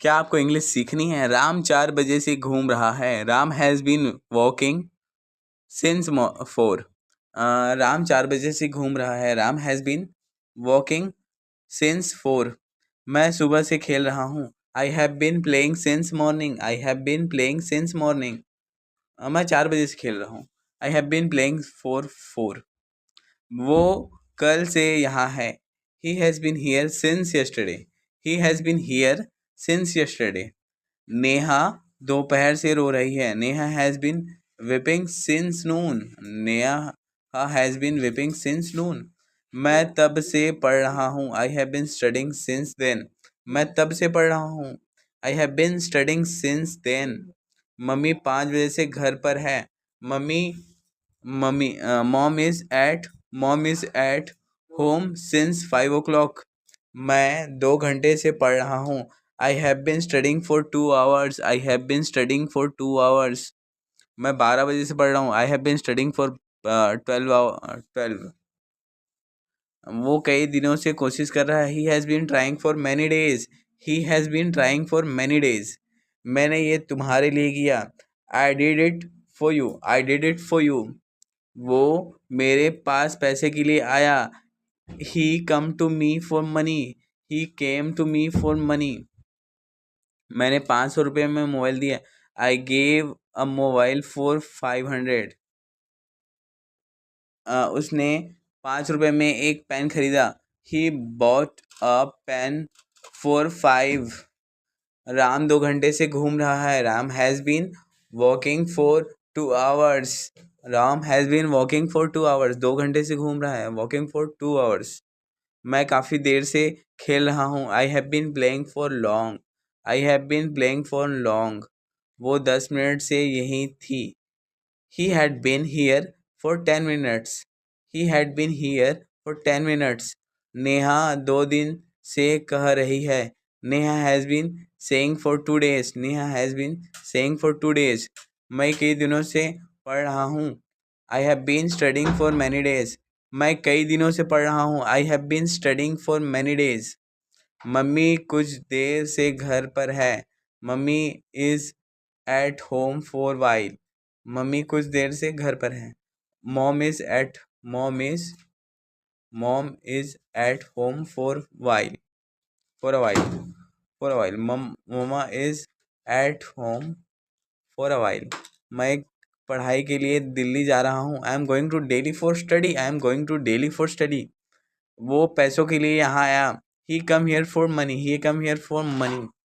क्या आपको इंग्लिश सीखनी है? राम 4 बजे से घूम रहा है। Ram has been walking since 4। Ram 4 बजे से घूम रहा है। Ram has been walking since 4। मैं सुबह से खेल रहा हूँ। I have been playing since morning. I have been playing since morning. मैं 4 बजे से खेल रहा हूँ। I have been playing for 4। वो कल से यहाँ है। He has been here since yesterday. He has been here since yesterday. Neha दोपहर से रो रही है। Neha has been weeping since noon. Neha has been weeping since noon. मैं तब से पढ़ रहा हूँ। I have been studying since then. मैं तब से पढ़ रहा हूँ। I have been studying since then. Mummy 5 बजे से घर पर है। Mummy mummy mom is at home since 5 o'clock। मैं 2 घंटे से पढ़ रहा हूँ। I have been studying for 2 hours। I have been studying for 2 hours। मैं 12 बजे से पढ़ रहा हूँ। I have been studying for 12। वो कई दिनों से कोशिश कर रहा है। He has been trying for many days. He has been trying for many days. मैंने ये तुम्हारे लिए किया। I did it for you. I did it for you. वो मेरे पास पैसे के लिए आया। He come to me for money. He came to me for money. मैंने 500 रुपये में मोबाइल दिया। I gave a mobile for 500। उसने 5 रुपये में एक पेन खरीदा। He bought a pen for 5। Ram 2 घंटे से घूम रहा है। Ram has been walking for 2 hours। Ram has been walking for 2 hours। 2 घंटे से घूम रहा है। Walking for 2 hours। मैं काफ़ी देर से खेल रहा हूँ। I have been playing for long. I have been playing for long. वो 10 मिनट से यहीं थी। He had been here for 10 minutes. He had been here for 10 minutes. Neha 2 दिन से कह रही है। Neha has been saying for 2 days। Neha has been saying for 2 days। मैं कई दिनों से पढ़ रहा हूँ। I have been studying for many days। मैं कई दिनों से पढ़ रहा हूँ। I have been studying for many days। Mummy कुछ देर से घर पर है। Mummy is at home for while. Mummy कुछ देर से घर पर है। Mom is at mom is at home for a while. Mama is at home for a while. मैं पढ़ाई के लिए दिल्ली जा रहा हूँ। I am going to Delhi for study. I am going to Delhi for study. वो पैसों के लिए यहाँ आया। He come here for money. He come here for money.